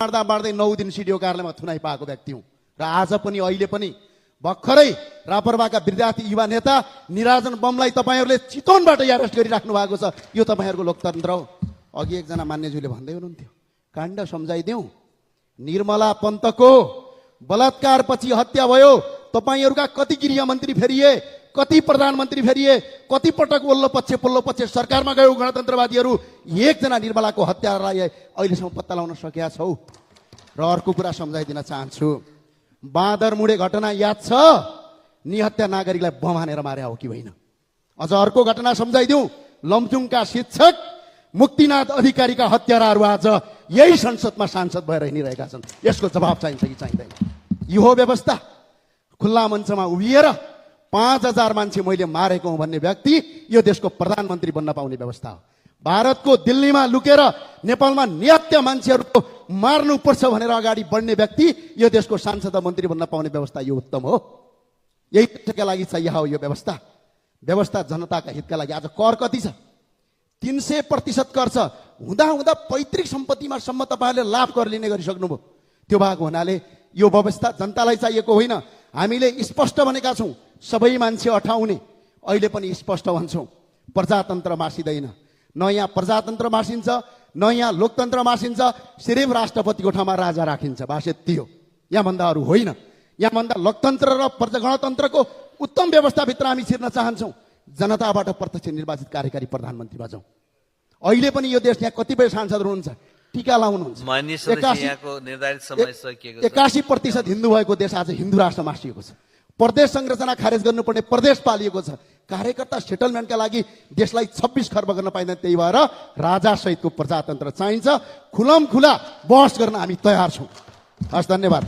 बाँड्दा बाँड्दै 9 दिन सिडिओ कार्यालयमा थुनाइ पाएको व्यक्ति हुँ र आज पनि अहिले पनि भर्खरै रापरवाका विद्यार्थी युवा नेता निराजन बमलाई तपाईहरुले चितवनबाट अरेस्ट गरिराख्नु भएको छ। यो तपाईहरुको लोकतन्त्र हो। अघि एकजना मान्यज्यूले भन्दै हुनुहुन्थ्यो काण्ड सम्झाइदेऊ। निर्मला पन्तको बलात्कारपछि हत्या भयो। तपाईहरुका कति गृहमन्त्री फेरिए, कति प्रधानमन्त्री फेरिए, कति पटक वल्लो पक्ष सरकारमा गयो गणतन्त्रवादीहरु। एकजना निर्मलाको हत्यालाई अहिलेसम्म पत्ता लगाउन सकेका छौ। र अर्को कुरा सम्झाइदिन चाहन्छु, बाँदरमुडे घटना याद छ? निहत्या नागरिकलाई बम हानेर मारे हो कि होइन? अझ अर्को घटना सम्झाइदिउँ, लमजुङका शिक्षक मुक्तिनाथ अधिकारीका हत्याराहरू आज यही संसदमा सांसद भएर हिँडिरहेका छन्। यसको जवाब चाहिन्छ कि चाहिँदैन? यो हो व्यवस्था। खुल्ला मञ्चमा उभिएर 5000 मान्छे मैले मारेको हुँ भन्ने व्यक्ति यो देशको प्रधानमन्त्री बन्न पाउने व्यवस्था हो। भारतको दिल्लीमा लुकेर नेपालमा निहत्या मान्छेहरूको मार्नुपर्छ भनेर अगाडि बढ्ने व्यक्ति यो देशको सांसद मन्त्री बन्न पाउने व्यवस्था यो उत्तम हो। यही देशका लागि चाहिए हो यो व्यवस्था। व्यवस्था जनताका हितका लागि। आज कर कति छ? 300% कर छ। हुँदा हुँदा पैतृक सम्पत्तिमा सम्म तपाईहरुले लाभ कर लिने गरिसक्नुभयो। त्यो भएको हुनाले यो व्यवस्था जनतालाई चाहिएको होइन। हामीले स्पष्ट भनेका छौं, सबै मान्छे अठाउने। अहिले पनि स्पष्ट भन्छौं, प्रजातन्त्र मासिदैन। न यहाँ प्रजातन्त्र मासिन्छ, न यहाँ लोकतन्त्र मासिन्छ। सिर्फ राष्ट्रपतिको ठाउँमा राजा राखिन्छ। बास यति हो। यहाँ भन्दा अरु होइन। यहाँ भन्दा लोकतन्त्र र गणतन्त्रको उत्तम व्यवस्थाभित्र हामी छिर्न चाहन्छौं। जनताबाट प्रत्यक्ष निर्वाचित कार्यकारी प्रधानमन्त्रीमा जाउँ। अहिले पनि यो देश यहाँ कतिपय सांसद हुनुहुन्छ टीका लाउनुहुन्छ। 81% हिन्दू भएको देश आज हिन्दू राष्ट्र मासिएको छ। प्रदेश संरचना खारेज गर्नुपर्ने प्रदेश पालिएको छ। कार्यकर्ता सेटलमेन्टका लागि देशलाई 26 खर्ब गर्न पाइँदैन। त्यही भएर राजा सहितको प्रजातन्त्र चाहिन्छ। खुलम खुला बहस गर्न हामी तयार छौं। हस्, धन्यवाद।